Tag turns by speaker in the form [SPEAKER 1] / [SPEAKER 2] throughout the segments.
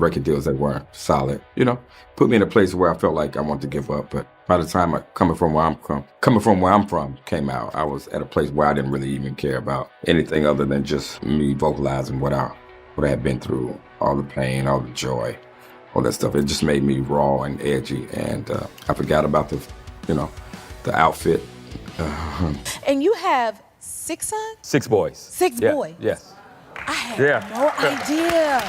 [SPEAKER 1] record deals that weren't solid. Put me in a place where I felt like I wanted to give up. But by the time coming from where I'm from came out, I was at a place where I didn't really even care about anything other than just me vocalizing what I had been through, all the pain, all the joy, all that stuff. It just made me raw and edgy, and I forgot about the outfit.
[SPEAKER 2] And you have 6 sons?
[SPEAKER 3] 6 boys.
[SPEAKER 2] 6 boys?
[SPEAKER 3] Yes.
[SPEAKER 2] I had no idea.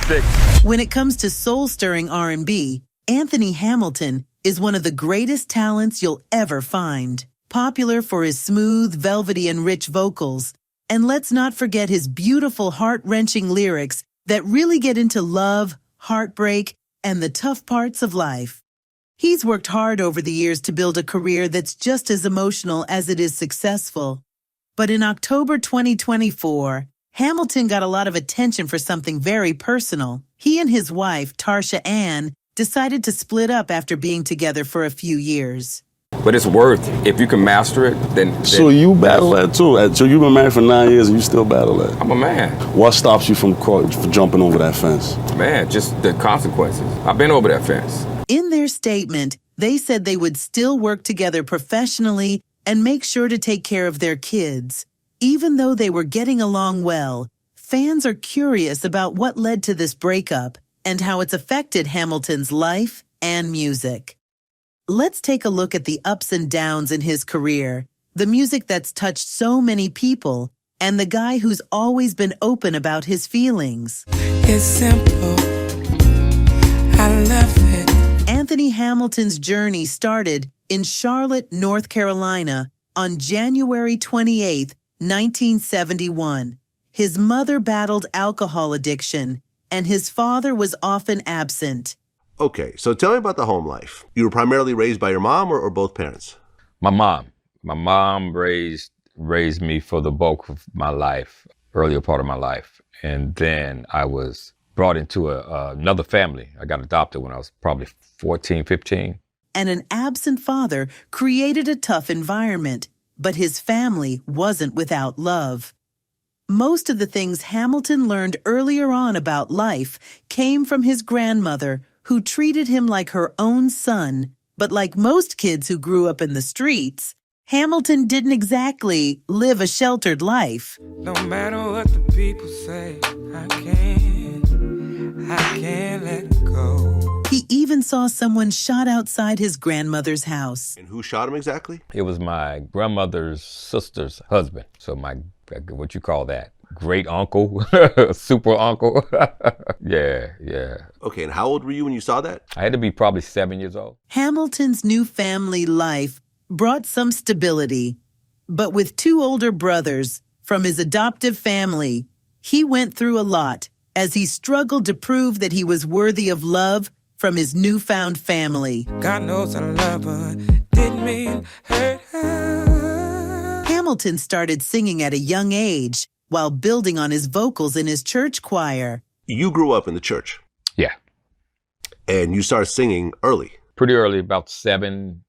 [SPEAKER 3] 6.
[SPEAKER 4] When it comes to soul-stirring R&B, Anthony Hamilton is one of the greatest talents you'll ever find. Popular for his smooth, velvety, and rich vocals. And let's not forget his beautiful, heart-wrenching lyrics that really get into love, heartbreak, and the tough parts of life. He's worked hard over the years to build a career that's just as emotional as it is successful. But in October 2024, Hamilton got a lot of attention for something very personal. He and his wife, Tarsha Ann, decided to split up after being together for a few years.
[SPEAKER 1] But it's worth it. If you can master it, then
[SPEAKER 5] So you battle that too? So you've been married for 9 years and you still battle that?
[SPEAKER 1] I'm a man.
[SPEAKER 5] What stops you from jumping over that fence?
[SPEAKER 1] Man, just the consequences. I've been over that fence.
[SPEAKER 4] In their statement, they said they would still work together professionally and make sure to take care of their kids. Even though they were getting along well, fans are curious about what led to this breakup and how it's affected Hamilton's life and music. Let's take a look at the ups and downs in his career, the music that's touched so many people, and the guy who's always been open about his feelings.
[SPEAKER 6] It's simple. I love it.
[SPEAKER 4] Anthony Hamilton's journey started in Charlotte, North Carolina on January 28, 1971. His mother battled alcohol addiction, and his father was often absent.
[SPEAKER 7] Okay, so tell me about the home life. You were primarily raised by your mom or both parents?
[SPEAKER 3] My mom. My mom raised me for the bulk of my life, earlier part of my life. And then I was brought into another family. I got adopted when I was probably 14, 15.
[SPEAKER 4] And an absent father created a tough environment, but his family wasn't without love. Most of the things Hamilton learned earlier on about life came from his grandmother, who treated him like her own son. But like most kids who grew up in the streets, Hamilton didn't exactly live a sheltered life.
[SPEAKER 6] No matter what the people say, I can't let go.
[SPEAKER 4] He even saw someone shot outside his grandmother's house.
[SPEAKER 7] And who shot him exactly?
[SPEAKER 3] It was my grandmother's sister's husband. So what you call that? Great uncle, super uncle. Yeah.
[SPEAKER 7] Okay, and how old were you when you saw that?
[SPEAKER 3] I had to be probably 7 years old.
[SPEAKER 4] Hamilton's new family life brought some stability. But with 2 older brothers from his adoptive family, he went through a lot as he struggled to prove that he was worthy of love from his newfound family.
[SPEAKER 6] God knows I love her, didn't mean hurt her.
[SPEAKER 4] Hamilton started singing at a young age while building on his vocals in his church choir.
[SPEAKER 7] You grew up in the church.
[SPEAKER 3] Yeah.
[SPEAKER 7] And you started singing early.
[SPEAKER 3] Pretty early, about 7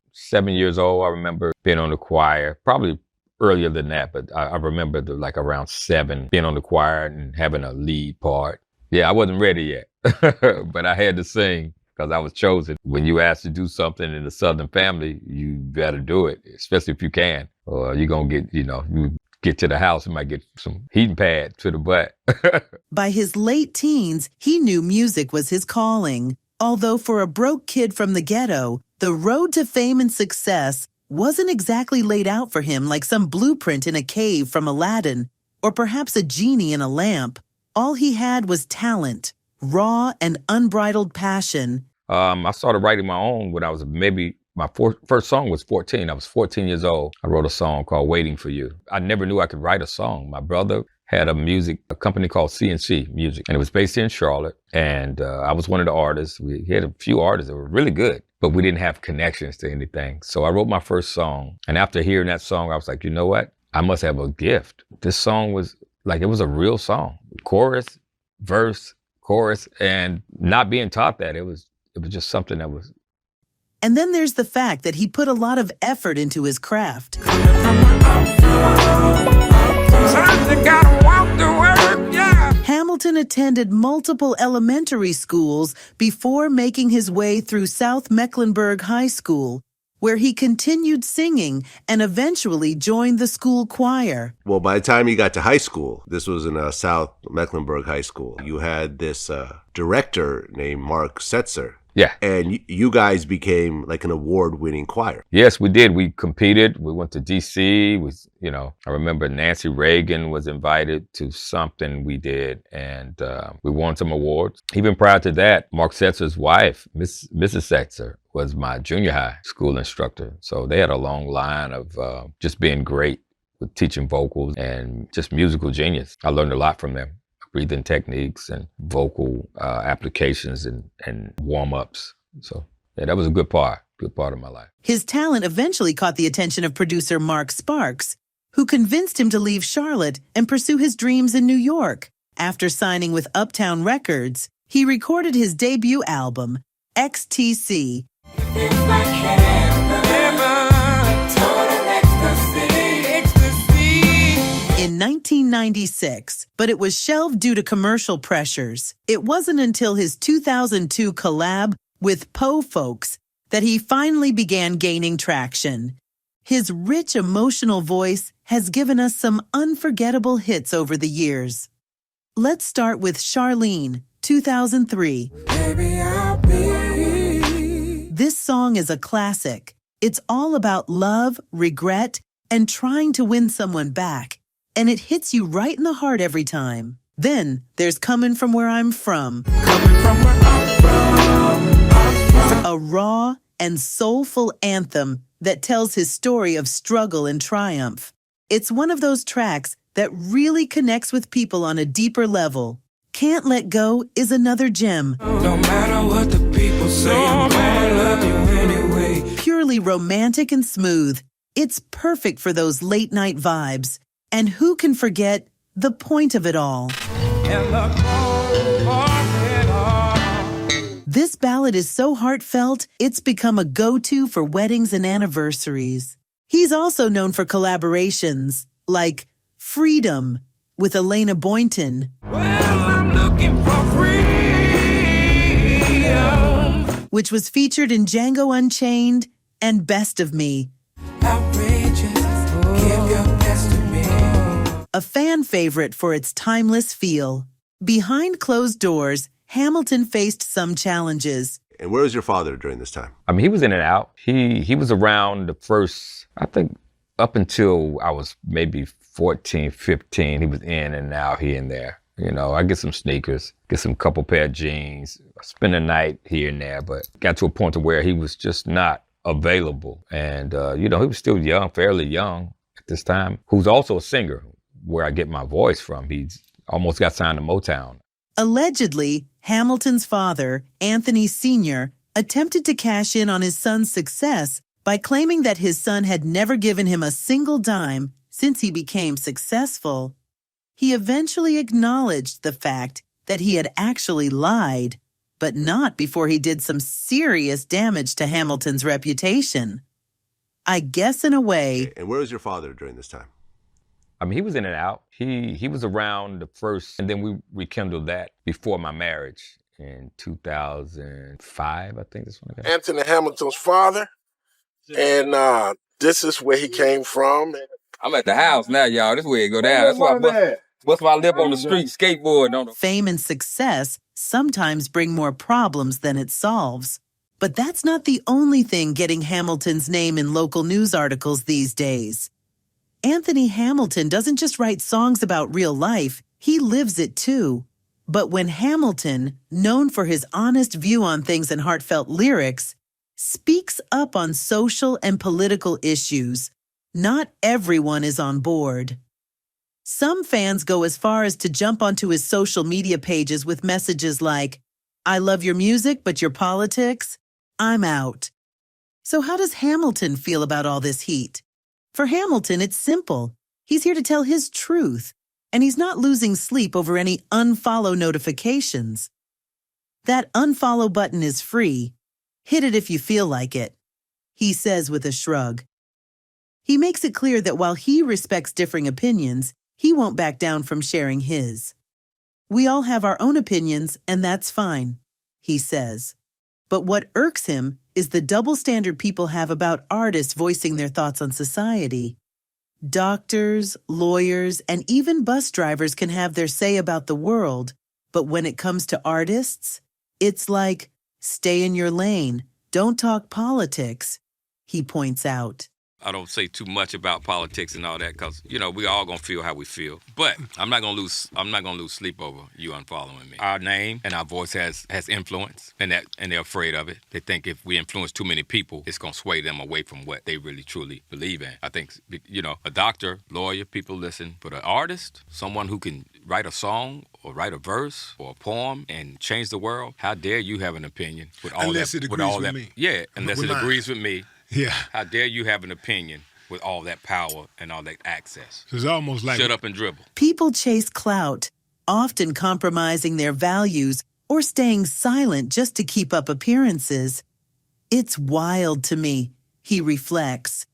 [SPEAKER 3] years old. I remember being on the choir, probably earlier than that, but I remember around 7 being on the choir and having a lead part. Yeah, I wasn't ready yet, but I had to sing because I was chosen. When you asked to do something in the Southern family, you better do it, especially if you can, or you're going to get, you get to the house and might get some heating pad to the butt.
[SPEAKER 4] By his late teens, he knew music was his calling. Although for a broke kid from the ghetto, the road to fame and success wasn't exactly laid out for him like some blueprint in a cave from Aladdin, or perhaps a genie in a lamp. All he had was talent, raw and unbridled passion.
[SPEAKER 3] I started writing my own when I was my first song was 14. I was 14 years old. I wrote a song called Waiting for You. I never knew I could write a song. My brother had a company called CNC Music, and it was based here in Charlotte. And I was one of the artists. We had a few artists that were really good, but we didn't have connections to anything. So I wrote my first song. And after hearing that song, I was like, you know what? I must have a gift. This song was it was a real song. Chorus, verse, chorus, and not being taught that. It was just something that was.
[SPEAKER 4] And then there's the fact that he put a lot of effort into his craft. Hamilton attended multiple elementary schools before making his way through South Mecklenburg High School, where he continued singing and eventually joined the school choir.
[SPEAKER 7] Well, by the time you got to high school, this was in South Mecklenburg High School, you had this director named Mark Setzer.
[SPEAKER 3] Yeah.
[SPEAKER 7] And you guys became like an award-winning choir.
[SPEAKER 3] Yes, we did. We competed. We went to D.C. I remember Nancy Reagan was invited to something we did, and we won some awards. Even prior to that, Mark Setzer's wife, Mrs. Setzer, was my junior high school instructor. So they had a long line of just being great with teaching vocals and just musical genius. I learned a lot from them. Breathing techniques and vocal applications and warm-ups. So yeah, that was a good part of my life.
[SPEAKER 4] His talent eventually caught the attention of producer Mark Sparks, who convinced him to leave Charlotte and pursue his dreams in New York. After signing with Uptown Records, he recorded his debut album, XTC. In 1996, but it was shelved due to commercial pressures. It wasn't until his 2002 collab with Po Folks that he finally began gaining traction. His rich, emotional voice has given us some unforgettable hits over the years. Let's start with Charlene, 2003.
[SPEAKER 6] Baby, I'll be.
[SPEAKER 4] This song is a classic. It's all about love, regret, and trying to win someone back. And it hits you right in the heart every time. Then there's Coming From Where I'm From.
[SPEAKER 6] Coming from where I'm from.
[SPEAKER 4] A raw and soulful anthem that tells his story of struggle and triumph. It's one of those tracks that really connects with people on a deeper level. Can't Let Go is another gem.
[SPEAKER 6] No matter what the people say, I'm gonna love you anyway.
[SPEAKER 4] Purely romantic and smooth. It's perfect for those late night vibes. And who can forget the point of it all? This ballad is so heartfelt, it's become a go-to for weddings and anniversaries. He's also known for collaborations like Freedom with Elena Boynton,
[SPEAKER 6] Well, I'm looking for freedom.
[SPEAKER 4] which was featured in Django Unchained and Best of Me,
[SPEAKER 6] Outrageous, give your best to me.
[SPEAKER 4] a fan favorite for its timeless feel. Behind closed doors, Hamilton faced some challenges.
[SPEAKER 7] And where was your father during this time?
[SPEAKER 3] I mean, he was in and out. He was around the first, I think, up until I was maybe 14, 15. He was in and out here and there. I get some sneakers, get some couple pair of jeans, spend a night here and there, but got to a point to where he was just not available. And, he was still young, fairly young at this time, who's also a singer, where I get my voice from. He's almost got signed to Motown.
[SPEAKER 4] Allegedly, Hamilton's father, Anthony Sr., attempted to cash in on his son's success by claiming that his son had never given him a single dime since he became successful. He eventually acknowledged the fact that he had actually lied, but not before he did some serious damage to Hamilton's reputation. I guess in a way,
[SPEAKER 7] And where was your father during this time?
[SPEAKER 3] I mean, he was in and out. He was around the first, and then we rekindled that before my marriage in 2005, I think that's when I got.
[SPEAKER 8] Anthony Hamilton's father, and this is where he came from.
[SPEAKER 3] I'm at the house now, y'all. This way it go down. That's why I live on the street, skateboard. On the...
[SPEAKER 4] fame and success sometimes bring more problems than it solves. But that's not the only thing getting Hamilton's name in local news articles these days. Anthony Hamilton doesn't just write songs about real life, he lives it too. But when Hamilton, known for his honest view on things and heartfelt lyrics, speaks up on social and political issues, not everyone is on board. Some fans go as far as to jump onto his social media pages with messages like, "I love your music, but your politics, I'm out." So how does Hamilton feel about all this heat? For Hamilton, it's simple. He's here to tell his truth, and he's not losing sleep over any unfollow notifications. That unfollow button is free. Hit it if you feel like it, he says with a shrug. He makes it clear that while he respects differing opinions, he won't back down from sharing his. We all have our own opinions, and that's fine, he says. But what irks him is the double standard people have about artists voicing their thoughts on society. Doctors, lawyers, and even bus drivers can have their say about the world, but when it comes to artists, it's like, stay in your lane, don't talk politics, he points out.
[SPEAKER 3] I don't say too much about politics and all that because, you know, we all gonna feel how we feel. But I'm not gonna lose sleep over you unfollowing me. Our name and our voice has influence, and they're afraid of it. They think if we influence too many people, it's gonna sway them away from what they really truly believe in. I think, you know, a doctor, lawyer, people listen, but an artist, someone who can write a song or write a verse or a poem and change the world, how dare you have an opinion with all
[SPEAKER 9] unless
[SPEAKER 3] that?
[SPEAKER 9] It agrees with me.
[SPEAKER 3] Yeah, unless it agrees with me.
[SPEAKER 9] Yeah.
[SPEAKER 3] How dare you have an opinion with all that power and all that access?
[SPEAKER 9] So it's almost like
[SPEAKER 3] shut up and dribble.
[SPEAKER 4] People chase clout, often compromising their values or staying silent just to keep up appearances. It's wild to me, he reflects.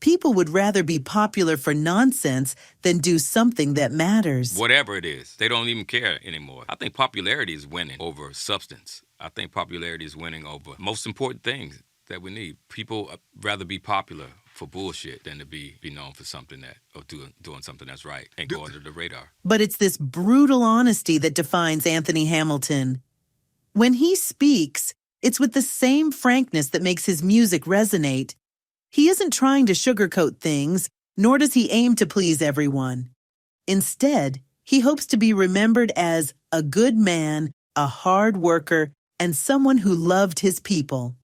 [SPEAKER 4] People would rather be popular for nonsense than do something that matters.
[SPEAKER 3] Whatever it is, they don't even care anymore. I think popularity is winning over substance. I think popularity is winning over most important things that we need. People rather be popular for bullshit than to be known for something that, or doing something that's right and go under the radar.
[SPEAKER 4] But it's this brutal honesty that defines Anthony Hamilton. When he speaks, it's with the same frankness that makes his music resonate. He isn't trying to sugarcoat things, nor does he aim to please everyone. Instead, he hopes to be remembered as a good man, a hard worker, and someone who loved his people.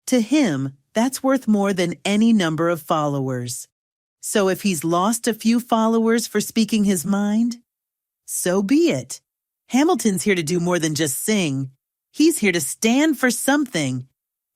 [SPEAKER 4] To him, that's worth more than any number of followers. So if he's lost a few followers for speaking his mind, so be it. Hamilton's here to do more than just sing. He's here to stand for something.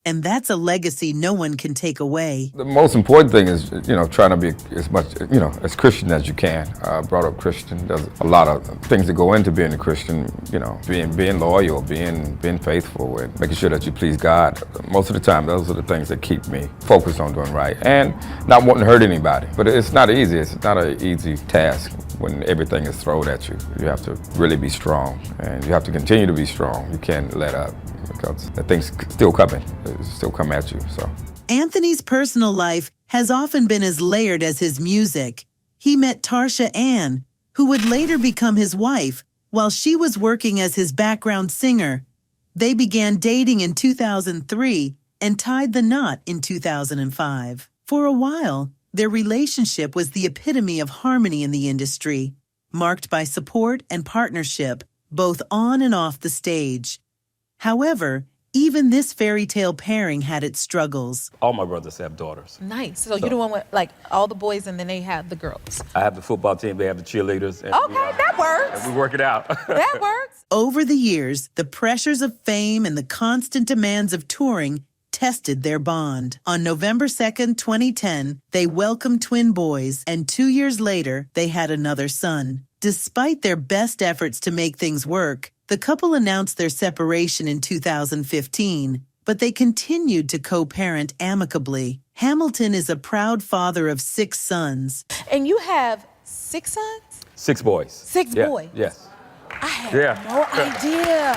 [SPEAKER 4] And that's a legacy no one can take away.
[SPEAKER 1] The most important thing is, you know, trying to be as much, you know, as Christian as you can. Brought up Christian. There's a lot of things that go into being a Christian, you know, being loyal, being faithful, and making sure that you please God. Most of the time, those are the things that keep me focused on doing right and not wanting to hurt anybody. But it's not easy. It's not an easy task when everything is thrown at you. You have to really be strong, and you have to continue to be strong. You can't let up, because the things still coming. Still come at you. So
[SPEAKER 4] Anthony's personal life has often been as layered as his music. He met Tarsha Ann, who would later become his wife, while she was working as his background singer. They began dating in 2003 and tied the knot in 2005. For a while, their relationship was the epitome of harmony in the industry, marked by support and partnership, both on and off the stage. However, even this fairy tale pairing had its struggles.
[SPEAKER 10] All my brothers have daughters.
[SPEAKER 2] Nice. So you're the one with, like, all the boys and then they have the girls.
[SPEAKER 10] I have the football team, they have the cheerleaders. And
[SPEAKER 2] Okay, that works.
[SPEAKER 10] and we work it out.
[SPEAKER 2] That works.
[SPEAKER 4] Over the years, the pressures of fame and the constant demands of touring tested their bond. On November 2nd, 2010, they welcomed twin boys, and 2 years later, they had another son. Despite their best efforts to make things work, the couple announced their separation in 2015, but they continued to co-parent amicably. Hamilton is a proud father of 6 sons.
[SPEAKER 2] And you have 6 sons?
[SPEAKER 10] 6 boys.
[SPEAKER 2] 6
[SPEAKER 10] Yeah,
[SPEAKER 2] boys?
[SPEAKER 10] Yes.
[SPEAKER 2] I had
[SPEAKER 10] Yeah.
[SPEAKER 2] no idea.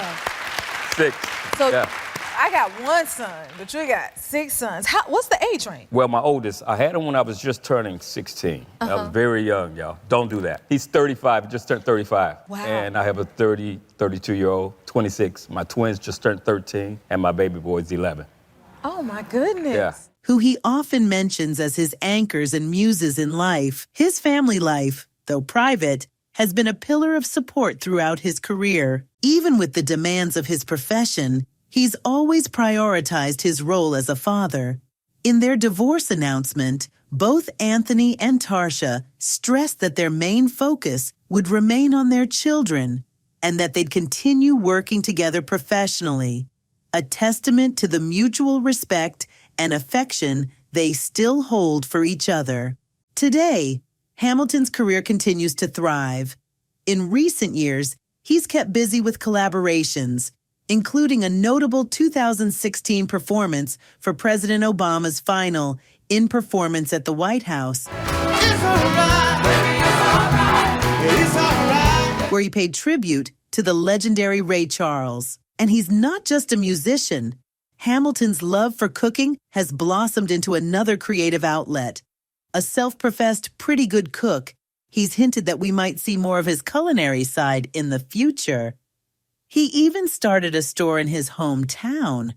[SPEAKER 10] 6.
[SPEAKER 2] So
[SPEAKER 10] Yeah.
[SPEAKER 2] I got 1 son, but you got 6 sons. What's the age range?
[SPEAKER 10] Well, my oldest, I had him when I was just turning 16. I was very young, y'all. Don't do that. He's 35, just turned 35.
[SPEAKER 2] Wow.
[SPEAKER 10] And I have a 32-year-old, 26. My twins just turned 13, and my baby boy's 11.
[SPEAKER 2] Oh my goodness.
[SPEAKER 10] Yeah.
[SPEAKER 4] Who he often mentions as his anchors and muses in life. His family life, though private, has been a pillar of support throughout his career. Even with the demands of his profession, he's always prioritized his role as a father. In their divorce announcement, both Anthony and Tarsha stressed that their main focus would remain on their children and that they'd continue working together professionally, a testament to the mutual respect and affection they still hold for each other. Today, Hamilton's career continues to thrive. In recent years, he's kept busy with collaborations, including a notable 2016 performance for President Obama's final in-performance at the White House. where he paid tribute to the legendary Ray Charles. And he's not just a musician. Hamilton's love for cooking has blossomed into another creative outlet. A self-professed pretty good cook, he's hinted that we might see more of his culinary side in the future. He even started a store in his hometown.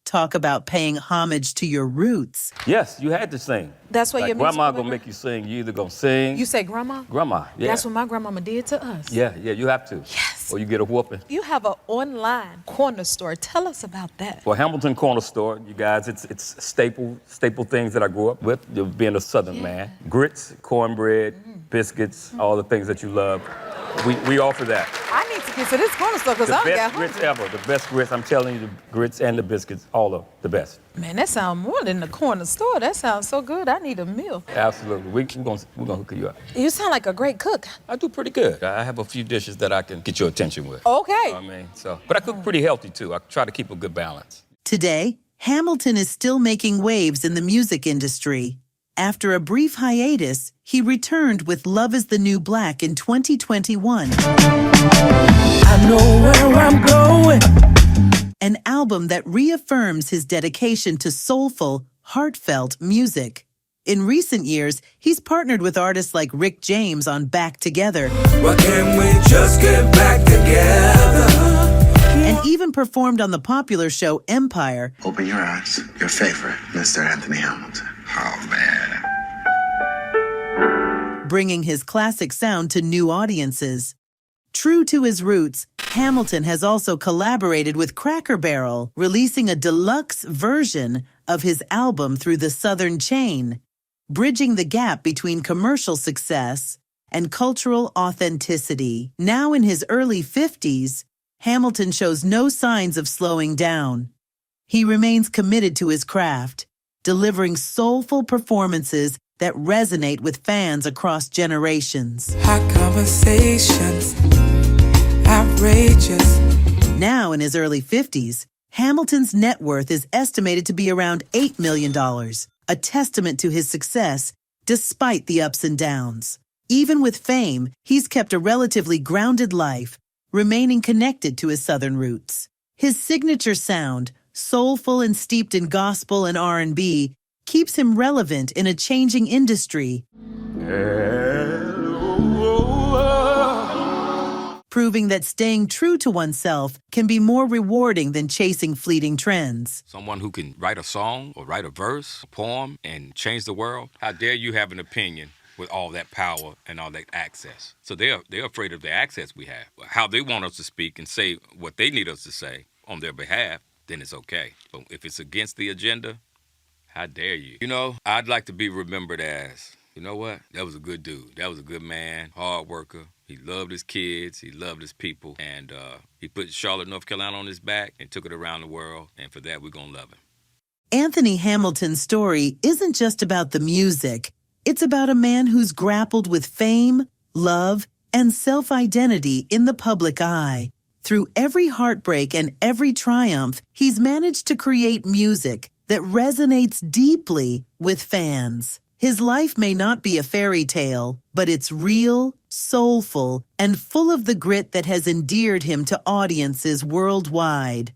[SPEAKER 4] Talk about paying homage to your roots.
[SPEAKER 10] Yes, you had to sing.
[SPEAKER 2] That's what
[SPEAKER 10] like
[SPEAKER 2] your music
[SPEAKER 10] grandma
[SPEAKER 2] was
[SPEAKER 10] gonna
[SPEAKER 2] like?
[SPEAKER 10] make you sing. You either gonna sing.
[SPEAKER 2] You say grandma?
[SPEAKER 10] Grandma, yeah.
[SPEAKER 2] That's what my grandmama did to us.
[SPEAKER 10] Yeah, you have to.
[SPEAKER 2] Yes.
[SPEAKER 10] Or you get a whooping.
[SPEAKER 2] You have an online corner store. Tell us about that.
[SPEAKER 10] Well, Hamilton Corner Store, you guys, it's staple things that I grew up with, being a Southern man. Grits, cornbread, biscuits, all the things that you love. We offer that.
[SPEAKER 2] I need to get to this corner store because
[SPEAKER 10] The
[SPEAKER 2] I don't got
[SPEAKER 10] best grits
[SPEAKER 2] hungry.
[SPEAKER 10] ever. The best grits. I'm telling you, the grits and the biscuits, all of the best.
[SPEAKER 2] Man, that sounds more than the corner store. That sounds so good. I need a meal.
[SPEAKER 10] Absolutely. We're gonna hook you up.
[SPEAKER 2] You sound like a great cook.
[SPEAKER 10] I do pretty good. I have a few dishes that I can get your attention with.
[SPEAKER 2] Okay.
[SPEAKER 10] But I cook pretty healthy too. I try to keep a good balance.
[SPEAKER 4] Today, Hamilton is still making waves in the music industry. After a brief hiatus, he returned with Love is the New Black in 2021.
[SPEAKER 6] I know where I'm going.
[SPEAKER 4] An album that reaffirms his dedication to soulful, heartfelt music. In recent years, he's partnered with artists like Rick James on Back Together.
[SPEAKER 6] Why can't we just get back together?
[SPEAKER 4] And even performed on the popular show Empire.
[SPEAKER 9] Open your eyes. Your favorite, Mr. Anthony Hamilton. Oh, man.
[SPEAKER 4] Bringing his classic sound to new audiences. True to his roots, Hamilton has also collaborated with Cracker Barrel, releasing a deluxe version of his album through the Southern Chain, bridging the gap between commercial success and cultural authenticity. Now in his early 50s, Hamilton shows no signs of slowing down. He remains committed to his craft, delivering soulful performances that resonate with fans across generations.
[SPEAKER 6] Hot conversations, outrageous.
[SPEAKER 4] Now in his early 50s, Hamilton's net worth is estimated to be around $8 million, a testament to his success despite the ups and downs. Even with fame, he's kept a relatively grounded life, remaining connected to his Southern roots. His signature sound, soulful and steeped in gospel and R&B, keeps him relevant in a changing industry, proving that staying true to oneself can be more rewarding than chasing fleeting trends.
[SPEAKER 3] Someone who can write a song or write a verse, a poem, and change the world. How dare you have an opinion with all that power and all that access? So they're afraid of the access we have. How they want us to speak and say what they need us to say on their behalf, then it's okay. But if it's against the agenda, how dare you? You know, I'd like to be remembered as, you know what? That was a good dude. That was a good man, hard worker. He loved his kids. He loved his people. And he put Charlotte, North Carolina on his back and took it around the world. And for that, we're going to love him.
[SPEAKER 4] Anthony Hamilton's story isn't just about the music. It's about a man who's grappled with fame, love, and self-identity in the public eye. Through every heartbreak and every triumph, he's managed to create music that resonates deeply with fans. His life may not be a fairy tale, but it's real, soulful, and full of the grit that has endeared him to audiences worldwide.